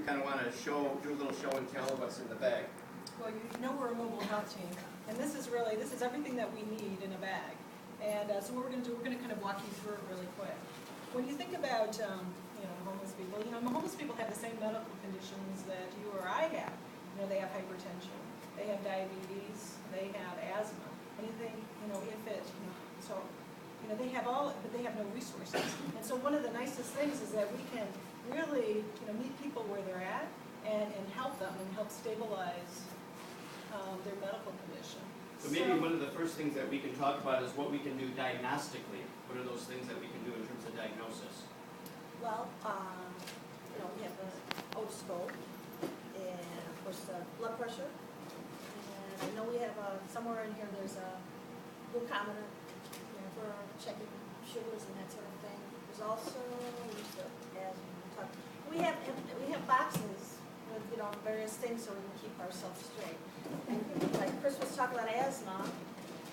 kind of want to do a little show and tell of what's in the bag. Well, you know we're a mobile health team, and this is everything that we need in a bag. And so what we're going to do, we're going to kind of walk you through it really quick. When you think about homeless people, homeless people have the same medical conditions that you or I have. They have hypertension, they have diabetes, they have asthma, anything, they have all, but they have no resources. And so one of the nicest things is that we can really, meet people where they're at and help them and help stabilize their medical condition. So maybe one of the first things that we can talk about is what we can do diagnostically. What are those things that we can do in terms of diagnosis? Well, we have the otoscope and of course the blood pressure. And I know we have somewhere in here there's a glucometer for checking sugars and that sort of thing. There's also we have boxes with various things so we can keep ourselves straight. And like Chris was talking about asthma,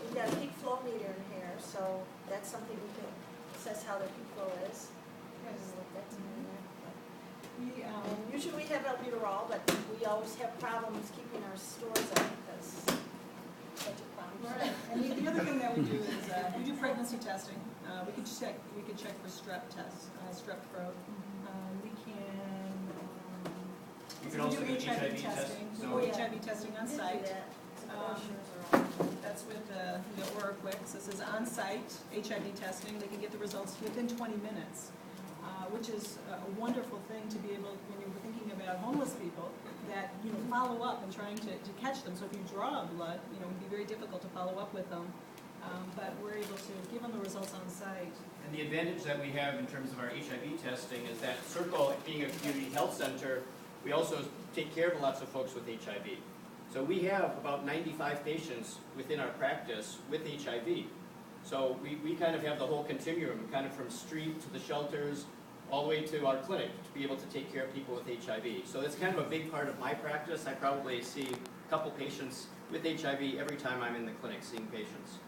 we've got a peak flow meter in here, so that's something we can assess how their peak flow is. Usually we have albuterol, but we always have problems keeping our stores up because budget problems. Right. And the other thing that we do is we do pregnancy testing. We can check for strep tests, strep throat. You can also do HIV testing. testing. So HIV testing on site. That's with the Oraquix. This is on-site HIV testing. They can get the results within 20 minutes, which is a wonderful thing to be able, when you're thinking about homeless people, that follow up and trying to catch them. So if you draw blood, it would be very difficult to follow up with them. But we're able to give them the results on site. And the advantage that we have in terms of our HIV testing is that Circle, being a community health center, we also take care of lots of folks with HIV. So we have about 95 patients within our practice with HIV. So we kind of have the whole continuum, kind of from street to the shelters, all the way to our clinic to be able to take care of people with HIV. So it's kind of a big part of my practice. I probably see a couple patients with HIV every time I'm in the clinic seeing patients.